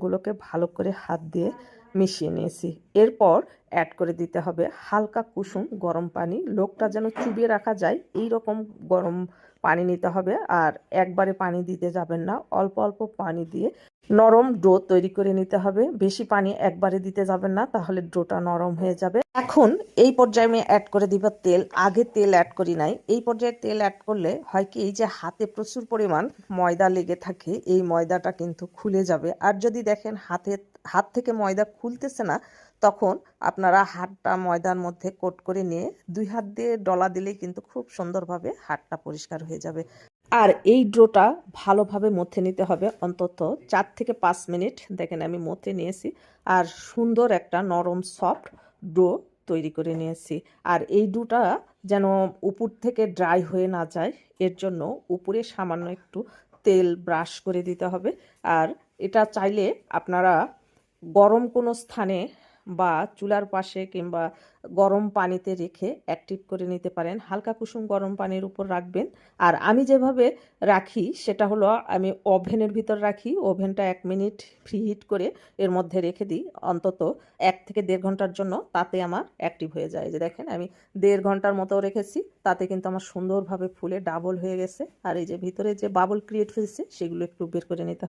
গুলোকে ভালো করে হাত দিয়ে মিশিয়ে নিয়েছি। এরপর অ্যাড করে দিতে হবে হালকা কুসুম গরম পানি। লোকটা যেন চুবিয়ে রাখা যায় এই রকম গরম পানি নিতে হবে। আর একবারে পানি দিতে যাবেন না, অল্প অল্প পানি দিয়ে নরম ডো তৈরি করে নিতে হবে। বেশি পানি একবারে দিতে যাবেন না, তাহলে ডোটা নরম হয়ে যাবে। এখন এই পর্যায়ে আমি অ্যাড করে দিব তেল। আগে তেল অ্যাড করি নাই। এই পর্যায়ে তেল অ্যাড করলে হয় কি, এই যে হাতে প্রচুর পরিমাণ ময়দা লেগে থাকে, এই ময়দাটা কিন্তু খুলে যাবে। আর যদি দেখেন হাত থেকে ময়দা খুলতেছে না, তখন আপনারা হাতটা ময়দার মধ্যে কোট করে নিয়ে 2 হাত দিয়ে ডলা দিলেই কিন্তু খুব সুন্দরভাবে হাতটা পরিষ্কার হয়ে যাবে। আর এই ডোটা ভালোভাবে মথে নিতে হবে অন্তত 4 থেকে 5 মিনিট। দেখেন আমি মথে নিয়েছি আর সুন্দর একটা নরম সফট ডো তৈরি করে নিয়েছি। আর এই ডোটা যেন উপর থেকে ড্রাই হয়ে না যায়, এর জন্য উপরে সামান্য একটু তেল ব্রাশ করে দিতে হবে। আর এটা চাইলে আপনারা গরম কোনো স্থানে বা চুলার পাশে কিংবা গরম পানিতে রেখে অ্যাক্টিভ করে নিতে পারেন। হালকা কুসুম গরম পানির উপর রাখবেন। আর আমি যেভাবে রাখি সেটা হলো, আমি ওভেনের ভিতর রাখি। ওভেনটা 1 মিনিট প্রিহিট করে এর মধ্যে রেখে দিই অন্তত 1 থেকে 1.5 ঘন্টার জন্য। তাতে আমার অ্যাক্টিভ হয়ে যায়। যে দেখেন আমি 1.5 ঘন্টার মতো রেখেছি, তাতে কিন্তু আমার সুন্দরভাবে ফুলে ডাবল হয়ে গেছে। আর এই যে ভিতরে যে বাবল ক্রিয়েট হয়েছে সেগুলো একটু বের করে নিতে